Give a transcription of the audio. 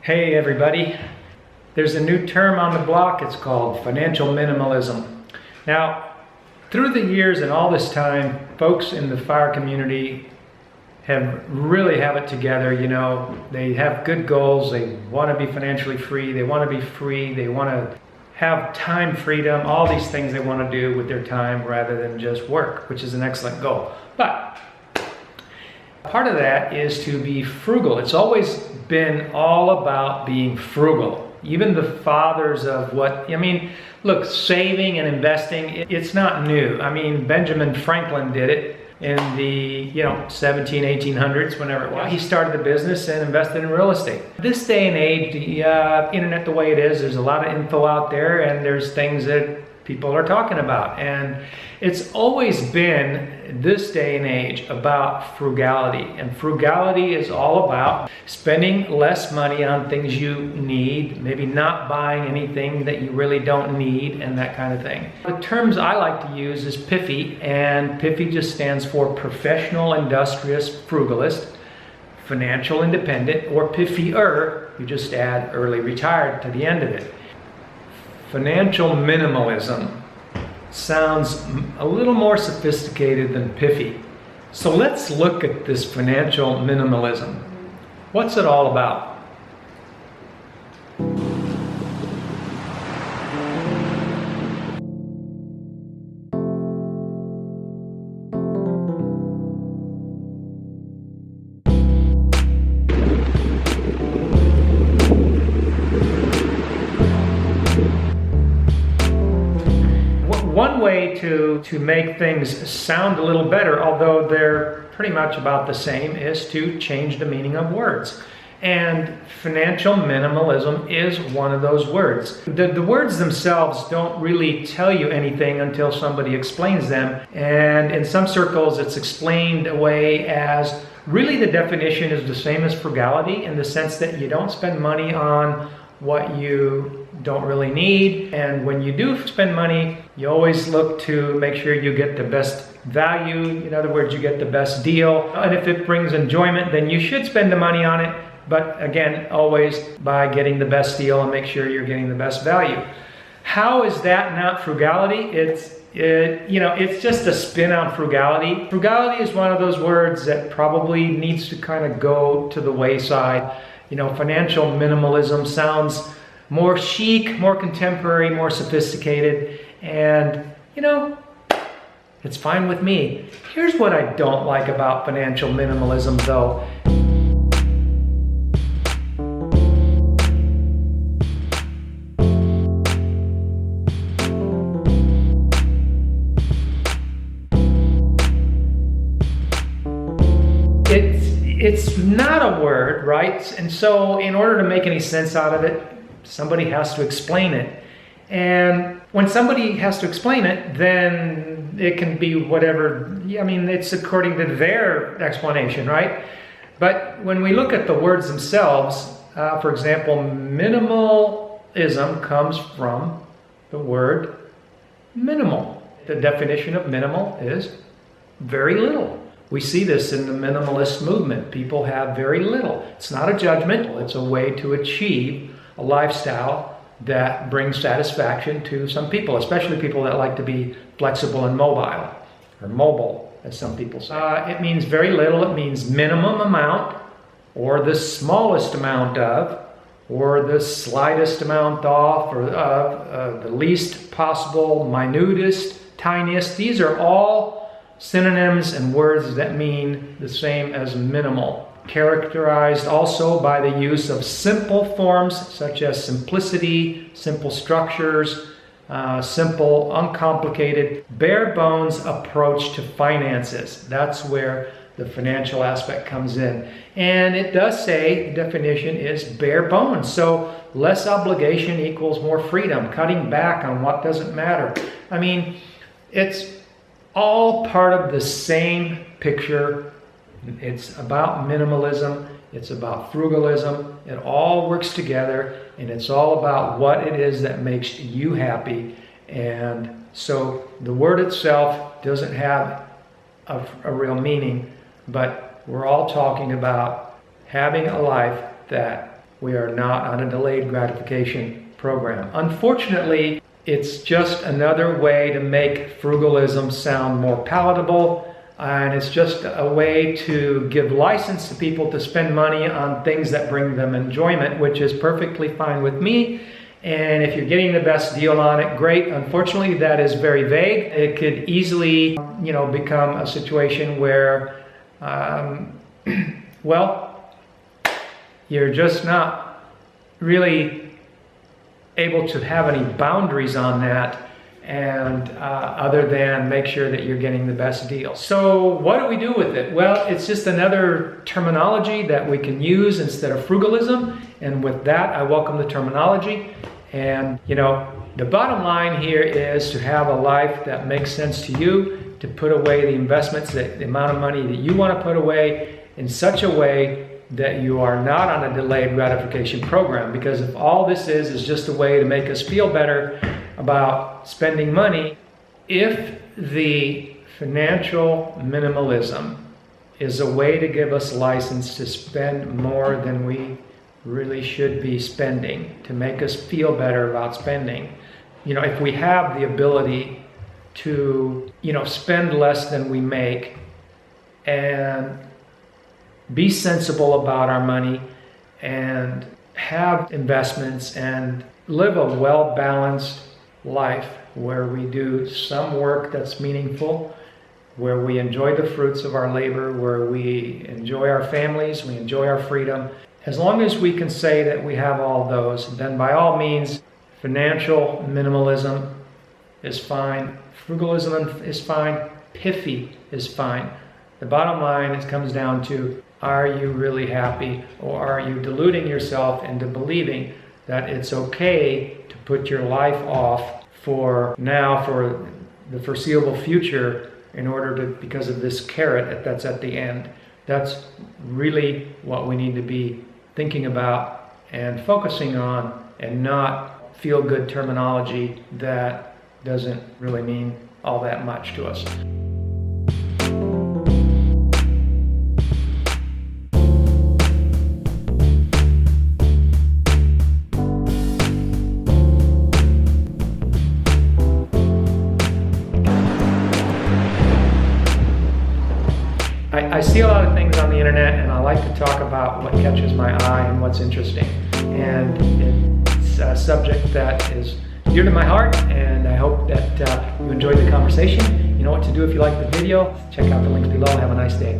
Hey everybody, there's a new term on the block. It's called financial minimalism. Now, through the years and all this time, folks in the FIRE community really have it together. You know, they have good goals. They want to be financially free. They want to be free. They want to have time freedom, all these things they want to do with their time rather than just work, which is an excellent goal. But part of that is to be frugal. It's always been all about being frugal. Even the fathers of look, saving and investing, it's not new. I mean, Benjamin Franklin did it in the 1800s, whenever it was. He started the business and invested in real estate. This day and age, the internet the way it is, there's a lot of info out there and there's things that people are talking about. And it's always been, this day and age, about frugality. And frugality is all about spending less money on things you need, maybe not buying anything that you really don't need, and that kind of thing. The terms I like to use is PIFY, and PIFY just stands for Professional Industrious Frugalist, Financial Independent, or PIFY-er, you just add early retired to the end of it. Financial minimalism sounds a little more sophisticated than PIFY. So let's look at this financial minimalism. What's it all about? One way to make things sound a little better, although they're pretty much about the same, is to change the meaning of words. And financial minimalism is one of those words. The words themselves don't really tell you anything until somebody explains them. And in some circles, it's explained away as really the definition is the same as frugality, in the sense that you don't spend money on what you don't really need, and when you do spend money, you always look to make sure you get the best value. In other words, you get the best deal, and if it brings enjoyment, then you should spend the money on it, but again, always by getting the best deal and make sure you're getting the best value. How is that not frugality? It's just a spin on frugality. Frugality is one of those words that probably needs to kind of go to the wayside. Financial minimalism sounds more chic, more contemporary, more sophisticated, and it's fine with me. Here's what I don't like about financial minimalism, though. It's not a word, right? And so in order to make any sense out of it, somebody has to explain it. And when somebody has to explain it, then it can be whatever, it's according to their explanation, right? But when we look at the words themselves, for example, minimalism comes from the word minimal. The definition of minimal is very little. We see this in the minimalist movement. People have very little. It's not a judgment. It's a way to achieve a lifestyle that brings satisfaction to some people, especially people that like to be flexible and mobile, or mobile, as some people say. It means very little. It means minimum amount, or the smallest amount of, or the slightest amount off, or the least possible, minutest, tiniest. These are all synonyms and words that mean the same as minimal. Characterized also by the use of simple forms such as simplicity, simple structures, simple, uncomplicated, bare bones approach to finances. That's where the financial aspect comes in. And it does say, the definition is bare bones. So less obligation equals more freedom, cutting back on what doesn't matter. It's all part of the same picture. It's about minimalism, it's about frugalism, it all works together, and it's all about what it is that makes you happy. And so the word itself doesn't have a real meaning, but we're all talking about having a life that we are not on a delayed gratification program. Unfortunately, it's just another way to make frugalism sound more palatable, and it's just a way to give license to people to spend money on things that bring them enjoyment, which is perfectly fine with me. And if you're getting the best deal on it, great. Unfortunately, that is very vague. It could easily, become a situation where, well, you're just not really able to have any boundaries on that, and other than make sure that you're getting the best deal. So what do we do with it? Well, it's just another terminology that we can use instead of frugalism, and with that, I welcome the terminology. And the bottom line here is to have a life that makes sense to you, to put away the investments, the amount of money that you want to put away in such a way that you are not on a delayed gratification program. Because if all this is just a way to make us feel better about spending money, if the financial minimalism is a way to give us license to spend more than we really should be spending, to make us feel better about spending, if we have the ability to, spend less than we make and be sensible about our money and have investments and live a well-balanced life where we do some work that's meaningful, where we enjoy the fruits of our labor, where we enjoy our families, we enjoy our freedom. As long as we can say that we have all those, then by all means, financial minimalism is fine, frugalism is fine, piffy is fine. The bottom line, it comes down to, are you really happy, or are you deluding yourself into believing that it's okay to put your life off for the foreseeable future in order to, because of this carrot that's at the end? That's really what we need to be thinking about and focusing on, and not feel-good terminology that doesn't really mean all that much to us. I see a lot of things on the internet, and I like to talk about what catches my eye and what's interesting. And it's a subject that is dear to my heart, and I hope that you enjoyed the conversation. You know what to do if you like the video. Check out the links below. Have a nice day.